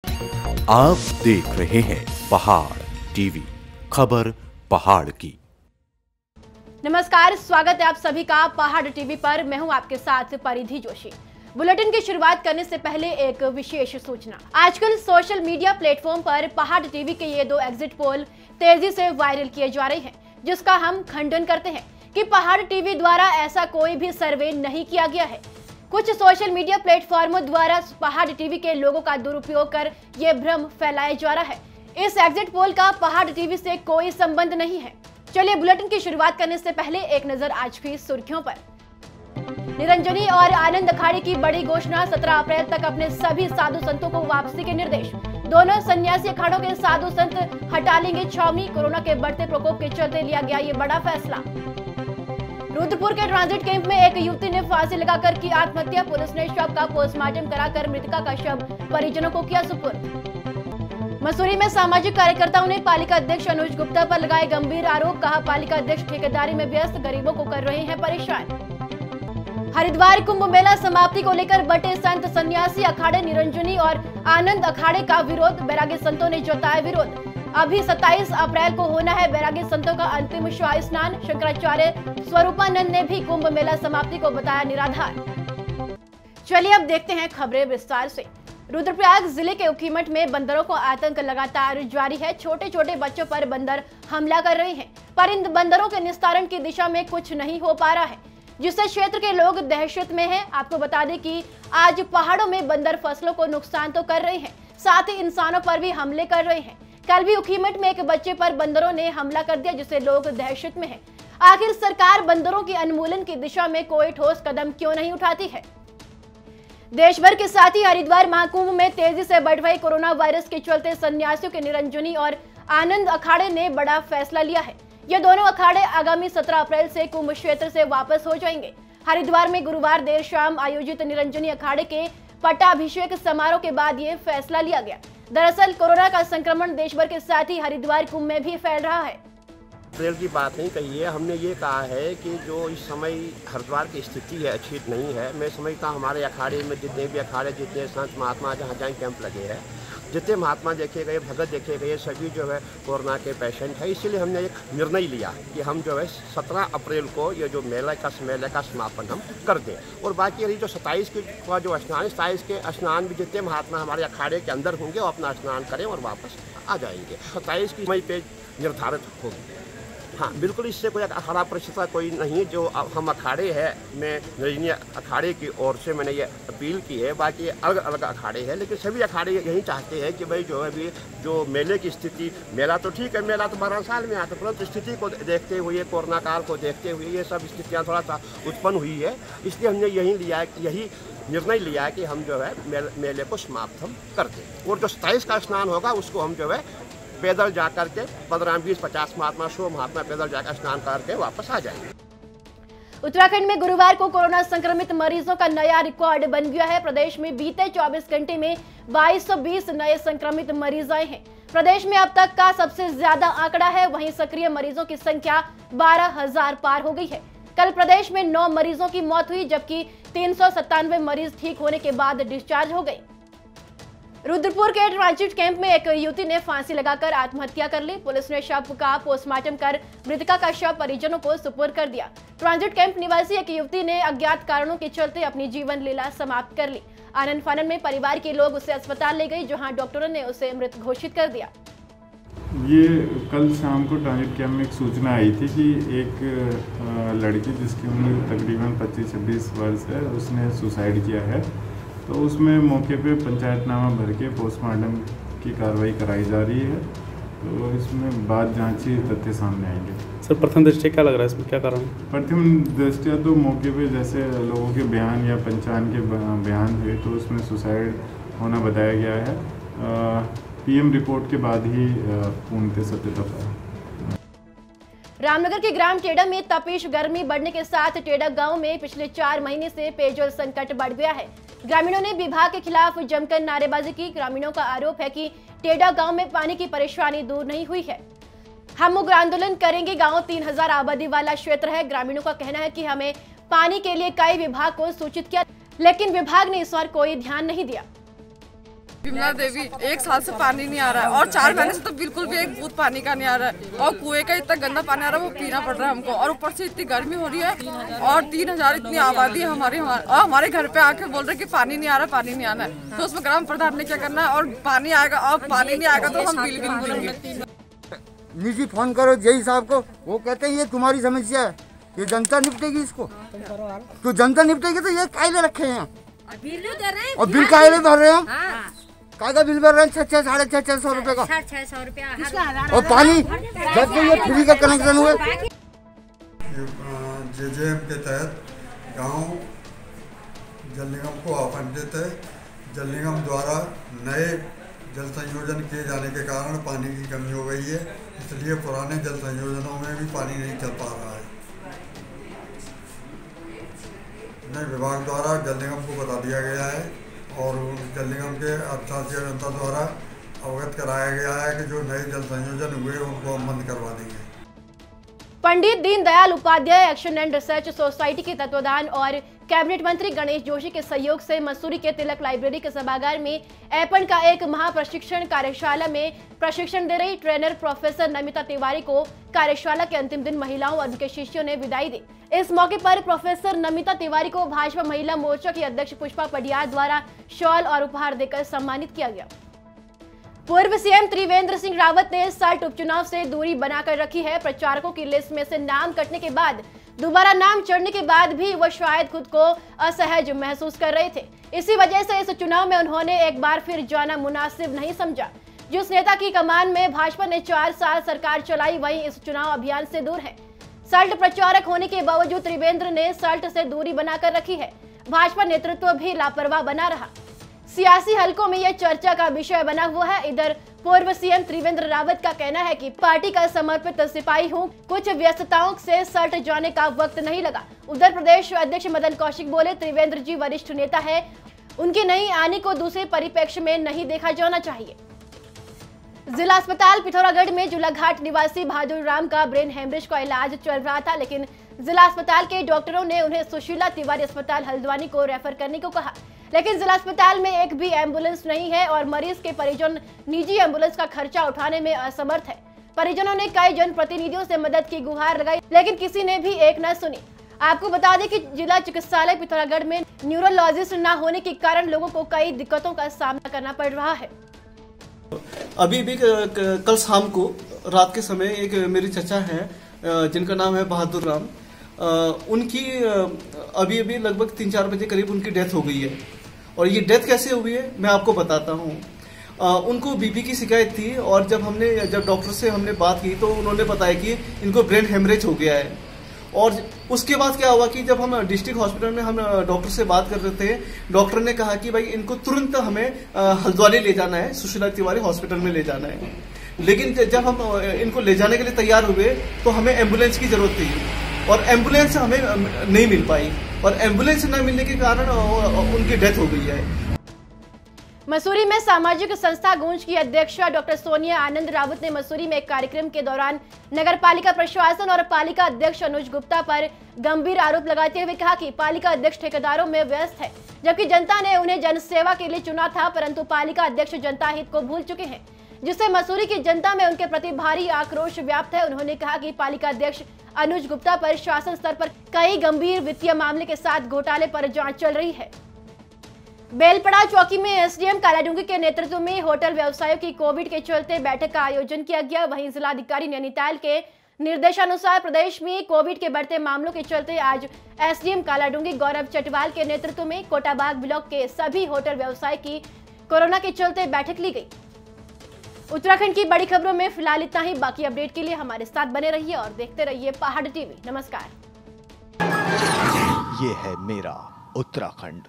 आप देख रहे हैं पहाड़ टीवी, खबर पहाड़ की। नमस्कार, स्वागत है आप सभी का पहाड़ टीवी पर। मैं हूं आपके साथ परिधि जोशी। बुलेटिन की शुरुआत करने से पहले एक विशेष सूचना। आजकल सोशल मीडिया प्लेटफॉर्म पर पहाड़ टीवी के ये 2 एग्जिट पोल तेजी से वायरल किए जा रहे हैं, जिसका हम खंडन करते हैं कि पहाड़ टीवी द्वारा ऐसा कोई भी सर्वे नहीं किया गया है। कुछ सोशल मीडिया प्लेटफॉर्मों द्वारा पहाड़ टीवी के लोगों का दुरुपयोग कर ये भ्रम फैलाया जा रहा है। इस एग्जिट पोल का पहाड़ टीवी से कोई संबंध नहीं है। चलिए बुलेटिन की शुरुआत करने से पहले एक नजर आज की सुर्खियों पर। निरंजनी और आनंद अखाड़े की बड़ी घोषणा, 17 अप्रैल तक अपने सभी साधु संतों को वापसी के निर्देश। दोनों सन्यासी अखाड़ों के साधु संत हटा लेंगे छावनी। कोरोना के बढ़ते प्रकोप के चलते लिया गया ये बड़ा फैसला। रुद्रपुर के ट्रांजिट कैंप में एक युवती ने फांसी लगाकर की आत्महत्या। पुलिस ने शव का पोस्टमार्टम कराकर मृतका का शव परिजनों को किया सुपुर्द। मसूरी में सामाजिक कार्यकर्ताओं ने पालिका अध्यक्ष अनुज गुप्ता पर लगाए गंभीर आरोप। कहा, पालिका अध्यक्ष ठेकेदारी में व्यस्त, गरीबों को कर रहे हैं परेशान। हरिद्वार कुंभ मेला समाप्ति को लेकर बटे संत सन्यासी अखाड़े। निरंजनी और आनंद अखाड़े का विरोध, बैरागी संतों ने जताया विरोध। अभी 27 अप्रैल को होना है बैरागी संतों का अंतिम शाही स्नान। शंकराचार्य स्वरूपानंद ने भी कुंभ मेला समाप्ति को बताया निराधार। चलिए अब देखते हैं खबरें विस्तार से। रुद्रप्रयाग जिले के उखीमठ में बंदरों को आतंक लगातार जारी है। छोटे छोटे बच्चों पर बंदर हमला कर रहे हैं, पर इन बंदरों के निस्तारण की दिशा में कुछ नहीं हो पा रहा है, जिससे क्षेत्र के लोग दहशत में हैं। आपको बता दें कि आज पहाड़ों में बंदर फसलों को नुकसान तो कर रहे हैं, साथ ही इंसानों पर भी हमले कर रहे हैं। कल भी उखीमठ में एक बच्चे पर बंदरों ने हमला कर दिया, जिससे लोग दहशत में हैं। आखिर सरकार बंदरों के उन्मूलन की दिशा में कोई ठोस कदम क्यों नहीं उठाती है? देश भर के साथ ही हरिद्वार महाकुंभ में तेजी से बढ़ रहे कोरोना वायरस के चलते सन्यासियों के निरंजनी और आनंद अखाड़े ने बड़ा फैसला लिया है। ये दोनों अखाड़े आगामी 17 अप्रैल से कुंभ क्षेत्र से वापस हो जाएंगे। हरिद्वार में गुरुवार देर शाम आयोजित निरंजनी अखाड़े के पट्टाभिषेक समारोह के बाद ये फैसला लिया गया। दरअसल कोरोना का संक्रमण देश भर के साथ ही हरिद्वार कुंभ में भी फैल रहा है। अप्रैल की बात नहीं कही है, हमने ये कहा है कि जो इस समय हरिद्वार की स्थिति है अच्छी नहीं है। मैं समझता हूँ हमारे अखाड़े में जितने भी अखाड़े, जितने संत महात्मा जहाँ जहाँ कैंप लगे हैं, जितने महात्मा देखे गए, भगत देखे गए, सभी जो है कोरोना के पेशेंट है। इसलिए हमने एक निर्णय लिया कि हम जो है 17 अप्रैल को ये जो मेले का समापन हम कर दें। और बाकी रही जो 27 का जो स्नान, 27 के स्नान भी जितने महात्मा हमारे अखाड़े के अंदर होंगे वो अपना स्नान करें और वापस आ जाएंगे। 27 की मई पे निर्धारित होगी। हाँ बिल्कुल, इससे कोई अखाड़ा परिस्थिति कोई नहीं। जो हम अखाड़े हैं, मैं निरंजनी अखाड़े की ओर से मैंने ये अपील की है। बाकी अलग अलग अखाड़े हैं, लेकिन सभी अखाड़े यही चाहते हैं कि भाई जो है अभी जो मेले की स्थिति, मेला तो ठीक है, मेला तो 12 साल में आता है, परंतु स्थिति को देखते हुए, कोरोना काल को देखते हुए ये सब स्थितियाँ थोड़ा सा उत्पन्न हुई है। इसलिए हमने यही निर्णय लिया है कि हम जो है मेले को समाप्त हम कर दें। और जो 27 का स्नान होगा उसको हम जो है पैदल जा करके 15, 20, 50 महात्मा, 100 महात्मा पैदल जाकर स्नान करके वापस आ जाएंगे। उत्तराखंड में गुरुवार को कोरोना संक्रमित मरीजों का नया रिकॉर्ड बन गया है। प्रदेश में बीते 24 घंटे में 2220 नए संक्रमित मरीज आए हैं। प्रदेश में अब तक का सबसे ज्यादा आंकड़ा है। वहीं सक्रिय मरीजों की संख्या 12,000 पार हो गई है। कल प्रदेश में 9 मरीजों की मौत हुई, जबकि 397 मरीज ठीक होने के बाद डिस्चार्ज हो गए। रुद्रपुर के ट्रांजिट कैंप में एक युवती ने फांसी लगाकर आत्महत्या कर ली। पुलिस ने शव का पोस्टमार्टम कर मृतका का शव परिजनों को सुपुर्द कर दिया। ट्रांजिट कैंप निवासी एक युवती ने अज्ञात कारणों के चलते अपनी जीवन लीला समाप्त कर ली। आनंद फानन में परिवार के लोग उसे अस्पताल ले गए, जहां डॉक्टरों ने उसे मृत घोषित कर दिया। ये कल शाम को ट्रांजिट कैंप में एक सूचना आई थी कि एक लड़की जिसकी उम्र तकरीबन 25-26 वर्ष है, उसने सुसाइड किया है। तो उसमें मौके पे पंचायतनामा भर के पोस्टमार्टम की कार्रवाई कराई जा रही है। तो इसमें बाद जांची तथ्य सामने आएंगे। सर प्रथम दृष्टया क्या लग रहा है, इसमें क्या कारण? प्रथम दृष्टया तो मौके पे जैसे लोगों के बयान या पंचायत के बयान हुए तो उसमें सुसाइड होना बताया गया है। पीएम रिपोर्ट के बाद ही पूर्णतः सत्यता पाया। रामनगर के ग्राम टेड़ा में तपिश गर्मी बढ़ने के साथ टेड़ा गांव में पिछले 4 महीने से पेयजल संकट बढ़ गया है। ग्रामीणों ने विभाग के खिलाफ जमकर नारेबाजी की। ग्रामीणों का आरोप है कि टेड़ा गांव में पानी की परेशानी दूर नहीं हुई है। हम उग्र आंदोलन करेंगे। गांव 3000 आबादी वाला क्षेत्र है। ग्रामीणों का कहना है कि हमें पानी के लिए कई विभाग को सूचित किया, लेकिन विभाग ने इस पर कोई ध्यान नहीं दिया। विमला देवी। 1 साल से पानी नहीं आ रहा है और 4 महीने से तो बिल्कुल भी एक बूंद पानी का नहीं आ रहा है और कुएं का इतना गंदा पानी आ रहा है वो पीना पड़ रहा है हमको। और ऊपर से इतनी गर्मी हो रही है और 3000 इतनी आबादी है हमारी और हमारे घर पे आके बोल रहे कि पानी नहीं आ रहा, पानी नहीं आना है। तो उसमें ग्राम प्रधान ने क्या करना है और पानी आएगा और पानी नहीं आएगा तो हम बिल भी नहीं देंगे। निजी फोन करो जेई साहब को, वो कहते हैं ये तुम्हारी समस्या है, ये जनता निपटेगी इसको। तो जनता निपटेगी तो ये कायले रखे हैं और बिल कायले भर रहे हैं हम। का बिल भर रहे हैं 600 साढ़े 600 रुपए का 600 रुपया और पानी जब से ये फ्री का कनेक्शन हुए। जेजेएम के तहत गांव जल निगम को आवंटित है। जल निगम द्वारा नए जल संयोजन किए जाने के कारण पानी की कमी हो गई है, इसलिए पुराने जल संयोजनों में भी पानी नहीं चल पा रहा है। नए विभाग द्वारा जल निगम को बता दिया गया है और जल निगम के अधिशासी अभियंता द्वारा अवगत कराया गया है कि जो नए जल संयोजन हुए उनको हम बंद करवा देंगे। Pandit Deendayal Upadhyay action and research society के तत्वाधान और कैबिनेट मंत्री गणेश जोशी के सहयोग से मसूरी के तिलक लाइब्रेरी के सभागार में ऐपन का एक महाप्रशिक्षण कार्यशाला में प्रशिक्षण दे रही ट्रेनर प्रोफेसर नमिता तिवारी को कार्यशाला के अंतिम दिन महिलाओं और उनके शिष्यों ने विदाई दी। इस मौके पर प्रोफेसर नमिता तिवारी को भाजपा महिला मोर्चा की अध्यक्ष पुष्पा पडियार द्वारा शॉल और उपहार देकर सम्मानित किया गया। पूर्व सीएम त्रिवेंद्र सिंह रावत ने सल्ट उपचुनाव से दूरी बनाकर रखी है। प्रचारकों की लिस्ट में से नाम कटने के बाद दोबारा नाम चढ़ने के बाद भी वो शायद खुद को असहज महसूस कर रहे थे। इसी वजह से इस चुनाव में उन्होंने एक बार फिर जाना मुनासिब नहीं समझा। जिस नेता की कमान में भाजपा ने 4 साल सरकार चलाई वहीं इस चुनाव अभियान से दूर है। सल्ट प्रचारक होने के बावजूद त्रिवेंद्र ने सल्ट से दूरी बनाकर रखी है। भाजपा नेतृत्व भी लापरवाह बना रहा। सियासी हलकों में यह चर्चा का विषय बना हुआ है। इधर पूर्व सीएम त्रिवेंद्र रावत का कहना है कि पार्टी का समर्पित सिपाही हूं, कुछ व्यस्तताओं से सल्ट जाने का वक्त नहीं लगा। उधर प्रदेश अध्यक्ष मदन कौशिक बोले, त्रिवेंद्र जी वरिष्ठ नेता है, उनके नहीं आने को दूसरे परिप्रेक्ष्य में नहीं देखा जाना चाहिए। जिला अस्पताल पिथौरागढ़ में जुलाघाट निवासी बहादुर राम का ब्रेन हेमरेज का इलाज चल रहा था, लेकिन जिला अस्पताल के डॉक्टरों ने उन्हें सुशीला तिवारी अस्पताल हल्द्वानी को रेफर करने को कहा, लेकिन जिला अस्पताल में एक भी एम्बुलेंस नहीं है और मरीज के परिजन निजी एम्बुलेंस का खर्चा उठाने में असमर्थ है। परिजनों ने कई जनप्रतिनिधियों से मदद की गुहार लगाई, लेकिन किसी ने भी एक न सुनी। आपको बता दें कि जिला चिकित्सालय पिथौरागढ़ में न्यूरोलॉजिस्ट न होने के कारण लोगों को कई दिक्कतों का सामना करना पड़ रहा है। अभी भी कल शाम को रात के समय एक मेरी चचा है जिनका नाम है बहादुर राम, उनकी अभी लगभग 3-4 बजे करीब उनकी डेथ हो गई है। और ये डेथ कैसे हुई है मैं आपको बताता हूँ। उनको बीपी की शिकायत थी और जब डॉक्टर से हमने बात की तो उन्होंने बताया कि इनको ब्रेन हेमरेज हो गया है। और उसके बाद क्या हुआ कि जब हम डिस्ट्रिक्ट हॉस्पिटल में हम डॉक्टर से बात कर रहे थे, डॉक्टर ने कहा कि भाई इनको तुरंत हमें हल्द्वानी ले जाना है, सुशीला तिवारी हॉस्पिटल में ले जाना है। लेकिन जब हम इनको ले जाने के लिए तैयार हुए तो हमें एम्बुलेंस की जरूरत थी और एम्बुलेंस हमें नहीं मिल पाई और एम्बुलेंस न मिलने के कारण उनकी डेथ हो गई है। मसूरी में सामाजिक संस्था गूंज की अध्यक्षा डॉक्टर सोनिया आनंद रावत ने मसूरी में एक कार्यक्रम के दौरान नगरपालिका प्रशासन और पालिका अध्यक्ष अनुज गुप्ता पर गंभीर आरोप लगाते हुए कहा कि पालिका अध्यक्ष ठेकेदारों में व्यस्त है, जबकि जनता ने उन्हें जनसेवा के लिए चुना था, परंतु पालिका अध्यक्ष जनता हित को भूल चुके हैं, जिससे मसूरी की जनता में उनके प्रति भारी आक्रोश व्याप्त है। उन्होंने कहा कि पालिका अध्यक्ष अनुज गुप्ता पर शासन स्तर पर कई गंभीर वित्तीय मामले के साथ घोटाले पर जांच चल रही है। बेलपड़ा चौकी में एसडीएम कालाडूंगी के नेतृत्व में होटल व्यवसायियों की कोविड के चलते बैठक का आयोजन किया गया। वहीं जिलाधिकारी नैनीताल के निर्देशानुसार प्रदेश में कोविड के बढ़ते मामलों के चलते आज एसडीएम कालाडूंगी गौरव चटवाल के नेतृत्व में कोटाबाग ब्लॉक के सभी होटल व्यवसाय की कोरोना के चलते बैठक ली गई। उत्तराखंड की बड़ी खबरों में फिलहाल इतना ही। बाकी अपडेट के लिए हमारे साथ बने रहिए और देखते रहिए पहाड़ टीवी। नमस्कार। ये है मेरा उत्तराखंड।